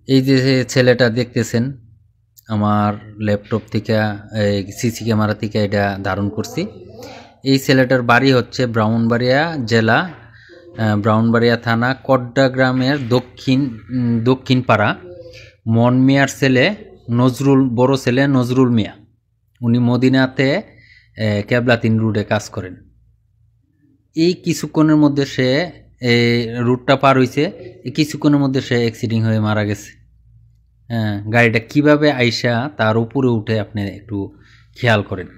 এই যে ছেলেটা দেখতেছেন আমার ল্যাপটপ থেকে সিসি ক্যামেরা থেকে এটা ধারণ করছি। এই ছেলেটার বাড়ি হচ্ছে ব্রাহ্মণবাড়িয়া জেলা ব্রাহ্মণবাড়িয়া থানা কড্ডা গ্রামের দক্ষিণ পাড়া। মন মিয়ার ছেলে নজরুল, বড় ছেলে নজরুল মিয়া, উনি মদিনাতে কেবলাতিন রুটে কাজ করেন। এই কিছুক্ষণের মধ্যে সে রুটটা পার হয়েছে, এই কিছুক্ষণের মধ্যে সে অ্যাক্সিডেন্ট হয়ে মারা গেছে। হ্যাঁ, গাড়িটা কিভাবে আইসা তার উপরে উঠে আপনি একটু খেয়াল করেন,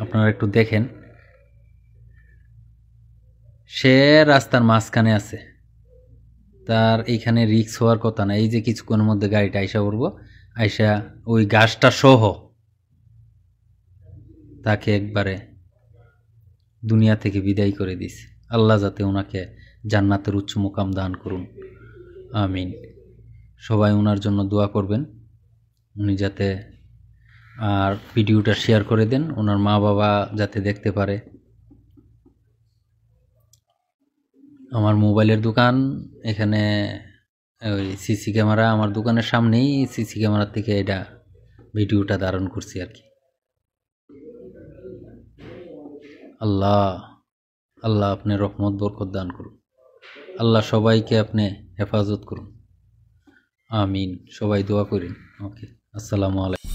আপনারা একটু দেখেন। সে রাস্তার মাঝখানে আছে, তার এইখানে রিক্স হওয়ার কথা না। এই যে কিছুক্ষণের মধ্যে গাড়িটা আইসা পড়বো, আইসা ওই গাছটা সহ তাকে একবারে দুনিয়া থেকে বিদায় করে দিছে। আল্লাহ যাতে ওনাকে জান্নাতের উচ্চ মুকাম দান করুন, আমিন। সবাই ওনার জন্য দোয়া করবেন, উনি যাতে, আর ভিডিওটা শেয়ার করে দেন, ওনার মা বাবা যাতে দেখতে পারে। আমার মোবাইলের দোকান, এখানে ওই সিসি ক্যামেরা আমার দোকানের সামনেই, সিসি ক্যামেরা থেকে এটা ভিডিওটা ধারণ করছি আর কি। আল্লাহ আল্লাহ আপনি রহমত বরকত দান করুন, আল্লাহ সবাইকে আপনি হেফাজত করুন, আমিন। সবাই দোয়া করেন। ওকে, আসসালামু আলাইকুম।